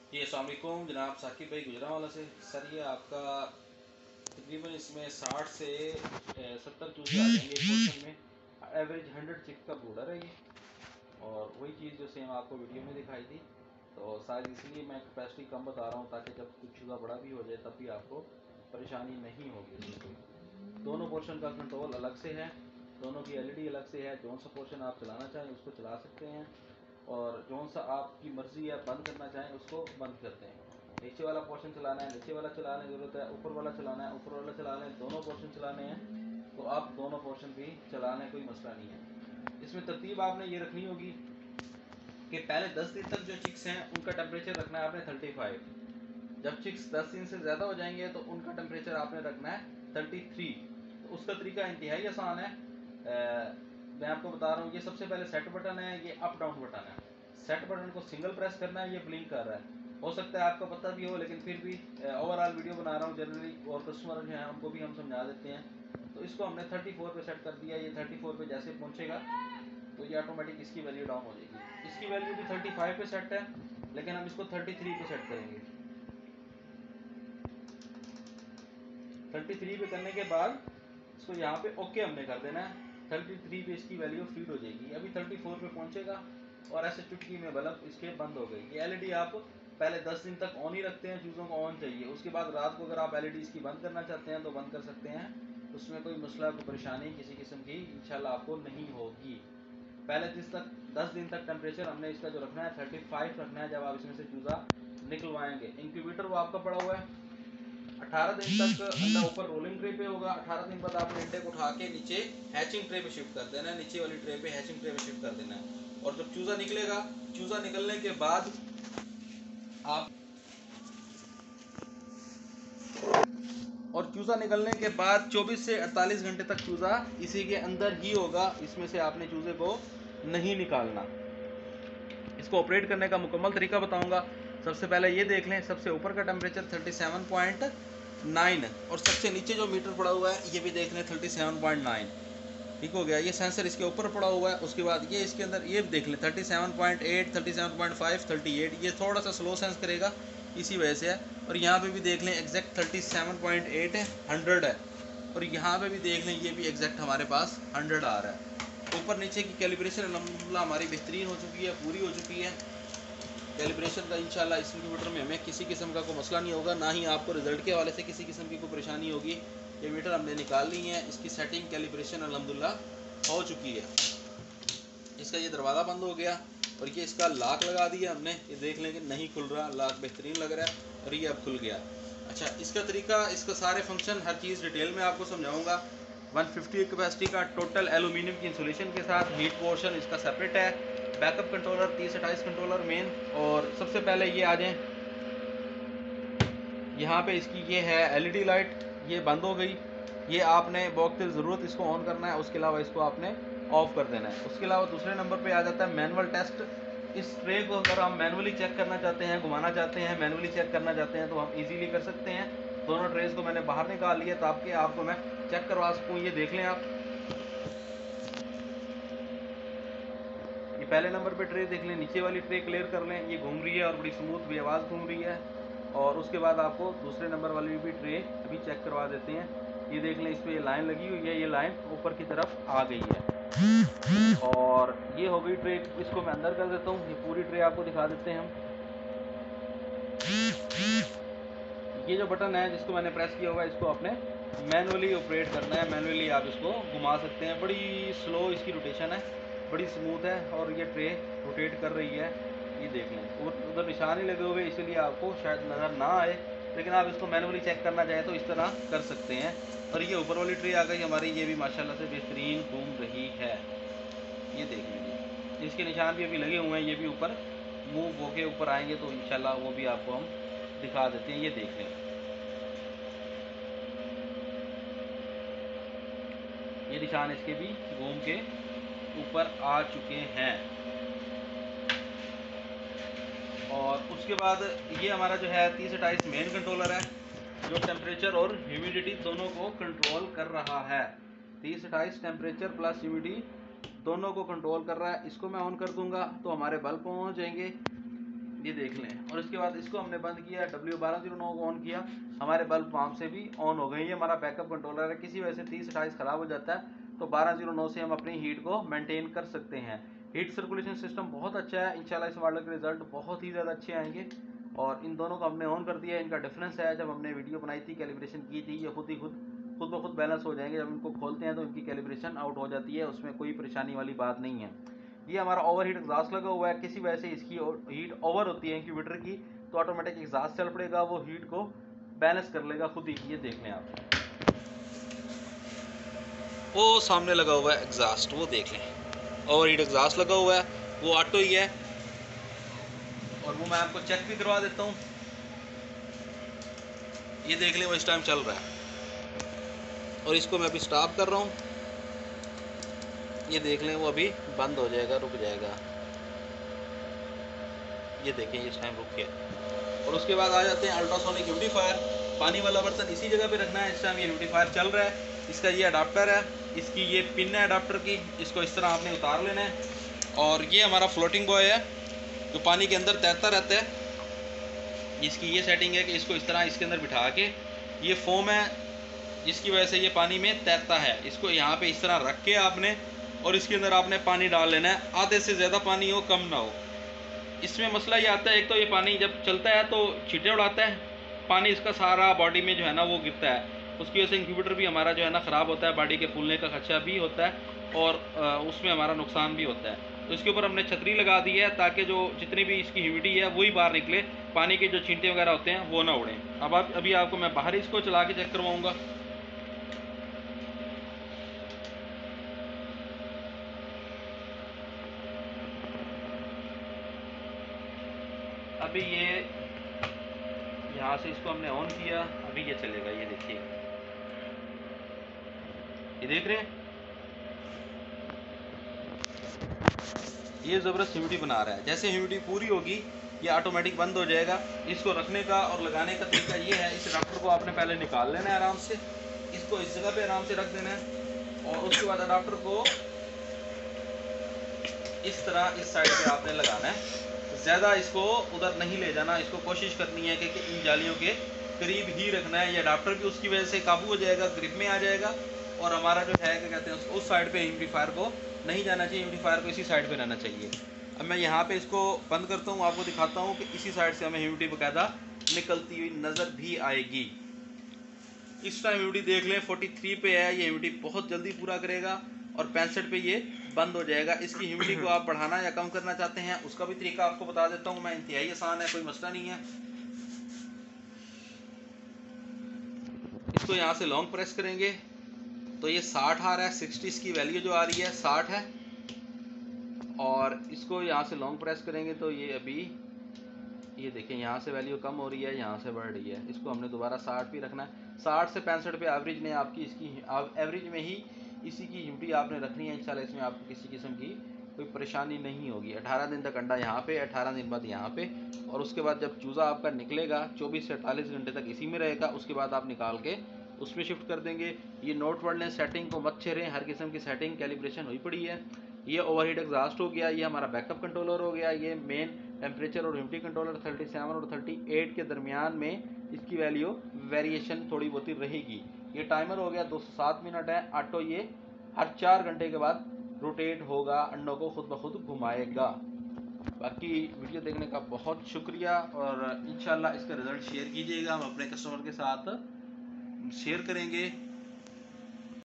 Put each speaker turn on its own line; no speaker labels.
जी अस्सलाम वालेकुम जनाब साकिब भाई गुजरांवाला से। सर ये आपका तकरीबन इसमें 60 से 70 चूजे आ जाएंगे एक पोर्शन में। एवरेज 100 चिक का ब्रूडर है ये। और वही चीज़ जो सेम आपको वीडियो में दिखाई थी, तो शायद इसलिए मैं कैपेसिटी कम बता रहा हूँ ताकि जब कुछ चूज़ा बड़ा भी हो जाए तब भी आपको परेशानी नहीं होगी इसमें कोई। दोनों पोर्शन का कंट्रोल अलग से है, दोनों की एलईडी अलग से है। जौन सा पोर्शन आप चलाना चाहें उसको चला सकते हैं, और जौन सा आपकी मर्ज़ी है बंद करना चाहें उसको बंद करते हैं। नीचे वाला पोर्शन चलाना है नीचे वाला चलाने की ज़रूरत है, ऊपर वाला चलाना है ऊपर वाला चलाना है, दोनों पोर्शन चलाने हैं तो आप दोनों पोर्शन भी चलाने, कोई मसला नहीं है। इसमें तरतीब आपने ये रखनी होगी कि पहले 10 दिन तक जो चिक्स हैं उनका टेम्परेचर रखना है आपने 35। जब चिक्स 10 दिन से ज़्यादा हो जाएंगे तो उनका टेम्परेचर आपने रखना है 33। तो उसका तरीका इंतहाई आसान है। मैं आपको बता रहा हूँ, ये सबसे पहले सेट बटन है, ये अप डाउन बटन है। सेट बटन को सिंगल प्रेस करना है, ये ब्लिंक कर रहा है। हो सकता है आपको पता भी हो, लेकिन फिर भी ओवरऑल वीडियो बना रहा हूँ जनरली, और कस्टमर जो हैं उनको भी हम समझा देते हैं। तो इसको हमने 34 पे सेट कर दिया। ये 34 पे जैसे पहुँचेगा तो ये ऑटोमेटिक इसकी वैल्यू डाउन हो जाएगी। इसकी वैल्यू भी 35 पे सेट है, लेकिन हम इसको 33 पे सेट करेंगे। 33 पे करने के बाद इसको यहाँ पे ओके हमने कर देना है। 33 पे इसकी वैल्यू फीड हो जाएगी। अभी 34 पे पहुँचेगा और ऐसे चुटकी में बल्ब इसके बंद हो गई। ये एलईडी आप पहले 10 दिन तक ऑन ही रखते हैं, चूज़ों को ऑन चाहिए। उसके बाद रात को अगर आप एलईडी इसकी बंद करना चाहते हैं तो बंद कर सकते हैं, उसमें कोई मसला कोई परेशानी किसी किस्म की इंशाल्लाह आपको नहीं होगी। पहले 10 दिन तक टेम्परेचर हमने इसका जो रखना है 35 रखना है। जब आप इसमें से चूज़ा निकलवाएंगे, इंक्यूबेटर वो आपका पड़ा हुआ है 18 दिन तक अंडा ऊपर रोलिंग ट्रे पे होगा। 18 दिन बाद आपने अंडे को उठा के नीचे हैचिंग ट्रे पे शिफ्ट कर देना है, नीचे वाली ट्रे पे हैचिंग ट्रे पे शिफ्ट कर देना है। और जब चूज़ा निकलेगा, चूज़ा निकलने के बाद आप और चूज़ा निकलने के बाद 24 से 48 घंटे तक चूज़ा इसी के अंदर ही होगा। इसमें से आपने चूज़े को नहीं निकालना। इसको ऑपरेट करने का मुकम्मल तरीका बताऊंगा। सबसे पहले ये देख लें, सबसे ऊपर का टेम्परेचर 37.9 और सबसे नीचे जो मीटर पड़ा हुआ है ये भी देख लें 37.9। ठीक हो गया। ये सेंसर इसके ऊपर पड़ा हुआ है। उसके बाद ये इसके अंदर ये देख लें 37.8, 37.5, 38। ये थोड़ा सा स्लो सेंस करेगा, इसी वजह से है। और यहाँ पे भी देख लें एग्जैक्ट 37.8 है, 100 है। और यहाँ पे भी देख लें ये भी एग्जैक्ट हमारे पास 100 आ रहा है। ऊपर नीचे की कैलिब्रेशन अल्हम्दुलिल्लाह हमारी बेहतरीन हो चुकी है, पूरी हो चुकी है। कैलिब्रेशन का इंशाल्लाह इस कंप्यूटर में हमें किसी किस्म का कोई मसला नहीं होगा, ना ही आपको रिजल्ट के हवाले से किसी किस्म की कोई परेशानी होगी। ये मीटर हमने निकाल ली है, इसकी सेटिंग कैलिब्रेशन अल्हम्दुलिल्लाह हो चुकी है। इसका ये दरवाज़ा बंद हो गया और ये इसका लॉक लगा दिया हमने। ये देख लें कि नहीं खुल रहा, लॉक बेहतरीन लग रहा है और ये अब खुल गया। अच्छा, इसका तरीका, इसका सारे फंक्शन हर चीज़ डिटेल में आपको समझाऊंगा। 150 कैपेसिटी का टोटल एलुमिनियम की इंसुलेशन के साथ, हीट पोर्शन इसका सेपरेट है, बैकअप कंट्रोलर 3028 कंट्रोलर मेन। और सबसे पहले ये आ जाएं, यहाँ पे इसकी ये है एलईडी लाइट, ये बंद हो गई। ये आपने वक्त ज़रूरत इसको ऑन करना है, उसके अलावा इसको आपने ऑफ कर देना है। उसके अलावा दूसरे नंबर पे आ जाता है मैनुअल टेस्ट। इस ट्रे को अगर हम मैनुअली चेक करना चाहते हैं, घुमाना चाहते हैं, मैनुअली चेक करना चाहते हैं तो हम इजीली कर सकते हैं। दोनों ट्रेस को मैंने बाहर निकाल लिया ताकि आपको मैं चेक करवा सकूँ। ये देख लें आप, ये पहले नंबर पे ट्रे देख लें, नीचे वाली ट्रे क्लियर कर लें, ये घूम रही है और बड़ी स्मूथ भी आवाज़ घूम रही है। और उसके बाद आपको दूसरे नंबर वाली भी ट्रे अभी चेक करवा देते हैं। ये देख लें, इस पर ये लाइन लगी हुई है, ये लाइन ऊपर की तरफ आ गई है। और ये हो गई ट्रे। इसको मैं अंदर कर देता हूँ, ये पूरी ट्रे आपको दिखा देते हैं हम। ये जो बटन है जिसको मैंने प्रेस किया हुआ है, इसको आपने मैनुअली ऑपरेट करना है। मैनुअली आप इसको घुमा सकते हैं। बड़ी स्लो इसकी रोटेशन है, बड़ी स्मूथ है और ये ट्रे रोटेट कर रही है। ये देख लें, उधर निशान ही लगे हुए इसलिए आपको शायद नज़र ना आए, लेकिन आप इसको मैनुअली चेक करना चाहें तो इस तरह कर सकते हैं। और ये ऊपर वाली ट्रे आ गई हमारी, ये भी माशाल्लाह से बेहतरीन घूम रही है। ये देख लीजिए, इसके निशान भी अभी लगे हुए हैं। ये भी ऊपर मूव होके ऊपर आएंगे तो इंशाल्लाह वो भी आपको हम दिखा देते हैं। ये देख लें, ये निशान इसके भी घूम के ऊपर आ चुके हैं। और उसके बाद ये हमारा जो है 3028 मेन कंट्रोलर है, जो टेम्परेचर और ह्यूमिडिटी दोनों को कंट्रोल कर रहा है। 3028 टेम्परेचर प्लस ह्यूमिडिटी दोनों को कंट्रोल कर रहा है। इसको मैं ऑन कर दूंगा तो हमारे बल्ब ऑन हो जाएंगे। ये देख लें। और इसके बाद इसको हमने बंद किया, W1209 को ऑन किया, हमारे बल्ब पंप से भी ऑन हो गई। ये हमारा बैकअप कंट्रोलर है, किसी वजह से 30-28 ख़राब हो जाता है तो 1209 से हम अपनी हीट को मेंटेन कर सकते हैं। हीट सर्कुलेशन सिस्टम बहुत अच्छा है, इंशाल्लाह इस मॉडल के रिजल्ट बहुत ही ज़्यादा अच्छे आएंगे। और इन दोनों को हमने ऑन कर दिया है। इनका डिफरेंस है, जब हमने वीडियो बनाई थी, कैलिब्रेशन की थी, ये खुद ब खुद बैलेंस हो जाएंगे। जब इनको खोलते हैं तो इनकी कैलिब्रेशन आउट हो जाती है, उसमें कोई परेशानी वाली बात नहीं है। ये हमारा ओवर हीट एग्जॉस्ट लगा हुआ है, किसी वजह से इसकी हीट ओवर होती है इंक्यूबेटर की, तो ऑटोमेटिक एग्जॉस्ट चल पड़ेगा, वो हीट को बैलेंस कर लेगा खुद ही। ये देख लें आप, वो सामने लगा हुआ है एग्जॉस्ट, वो देख लें, ओवर हीट एग्जॉस्ट लगा हुआ है, वो ऑटो ही है। और वो मैं आपको चेक भी करवा देता हूँ। ये देख लें, वो इस टाइम चल रहा है। और इसको मैं अभी स्टॉप कर रहा हूँ, ये देख लें, वो अभी बंद हो जाएगा, रुक जाएगा। ये देखें, इस टाइम रुक गया। और उसके बाद आ जाते हैं अल्ट्रासोनिक ह्यूमिडिफायर। पानी वाला बर्तन इसी जगह पे रखना है। इस टाइम ये ह्यूमिडिफायर चल रहा है, इसका ये अडाप्टर है, इसकी ये पिन है अडाप्टर की, इसको इस तरह आपने उतार लेना है। और ये हमारा फ्लोटिंग बॉय है जो पानी के अंदर तैरता रहता है। इसकी ये सेटिंग है कि इसको इस तरह इसके अंदर बिठा के, ये फोम है जिसकी वजह से ये पानी में तैरता है, इसको यहाँ पे इस तरह रख के आपने, और इसके अंदर आपने पानी डाल लेना है। आधे से ज़्यादा पानी हो, कम ना हो। इसमें मसला ये आता है, एक तो ये पानी जब चलता है तो छींटे उड़ाता है, पानी इसका सारा बॉडी में जो है ना वो गिरता है, उसकी वजह से इंक्यूबेटर भी हमारा जो है ना ख़राब होता है, बॉडी के फूलने का खर्चा भी होता है, और उसमें हमारा नुकसान भी होता है। तो इसके ऊपर हमने छतरी लगा दी है ताकि जो जितनी भी इसकी ह्यूमिडिटी है वही बाहर निकले, पानी के जो छींटे वगैरह होते हैं वो ना उड़ें। अब अभी आपको मैं बाहर इसको चला के चेक करवाऊँगा। अभी ये यहाँ से इसको हमने ऑन किया, अभी ये चलेगा, ये देखिए, ये देख रहे हैं, ये ज़बरदस्त ह्यूमिडिटी बना रहा है। जैसे ह्यूमिडिटी पूरी होगी ये ऑटोमेटिक बंद हो जाएगा। इसको रखने का और लगाने का तरीका ये है, इस अडाप्टर को आपने पहले निकाल लेना है आराम से, इसको इस जगह पे आराम से रख देना है, और उसके बाद अडाप्टर को इस तरह इस साइड पे आपने लगाना है। ज़्यादा इसको उधर नहीं ले जाना, इसको कोशिश करनी है कि इन जालियों के करीब ही रखना है। ये अडाप्टर भी उसकी वजह से काबू हो जाएगा, ग्रिप में आ जाएगा, और हमारा जो है क्या कहते हैं उस साइड पे ह्यूमिडिफायर को नहीं जाना चाहिए, ह्यूमिडिफायर को इसी साइड पे रहना चाहिए। अब मैं यहाँ पे इसको बंद करता हूँ, आपको दिखाता हूँ कि इसी साइड से हमें ह्यूमिडिटी बाकायदा निकलती हुई नज़र भी आएगी। इस टाइम ह्यूमिडिटी देख लें 43 पे है, ये ह्यूमिडिटी बहुत जल्दी पूरा करेगा, और 65 पे ये बंद हो जाएगा। इसकी ह्यूमिडिटी को आप बढ़ाना या कम करना चाहते हैं उसका भी तरीका आपको बता देता हूँ मैं, इंतहाई आसान है, कोई मसला नहीं है। इसको यहाँ से लॉन्ग प्रेस करेंगे तो ये 60 आ रहा है, 60 इसकी वैल्यू जो आ रही है 60 है। और इसको यहाँ से लॉन्ग प्रेस करेंगे तो ये अभी ये देखें, यहाँ से वैल्यू कम हो रही है, यहाँ से बढ़ रही है। इसको हमने दोबारा 60 भी रखना है। 60 से 65 पे एवरेज ने आपकी इसकी एवरेज में ही इसी की ह्यूमिडिटी आपने रखनी है। इंशाल्लाह इसमें आपको किसी किस्म की कोई परेशानी नहीं होगी। 18 दिन तक अंडा यहाँ पे, 18 दिन बाद यहाँ पे, और उसके बाद जब चूज़ा आपका निकलेगा 24 से 48 घंटे तक इसी में रहेगा। उसके बाद आप निकाल के उसमें शिफ्ट कर देंगे। ये नोट वर्ड लें, सेटिंग को मत छेड़ें, हर किस्म की सेटिंग कैलिब्रेशन हुई पड़ी है। ये ओवरहीट एग्जॉस्ट हो गया, ये हमारा बैकअप कंट्रोलर हो गया, ये मेन टेम्परेचर और ह्यूमिडिटी कंट्रोलर 37 और 38 के दरमियान में इसकी वैल्यू वेरिएशन थोड़ी बहुत ही रहेगी। ये टाइमर हो गया 207 मिनट है। ऑटो ये हर 4 घंटे के बाद रोटेट होगा, अंडों को खुद ब खुद घुमाएगा। बाकी वीडियो देखने का बहुत शुक्रिया, और इंशाल्लाह इसका रिज़ल्ट शेयर कीजिएगा, हम अपने कस्टमर के साथ शेयर करेंगे।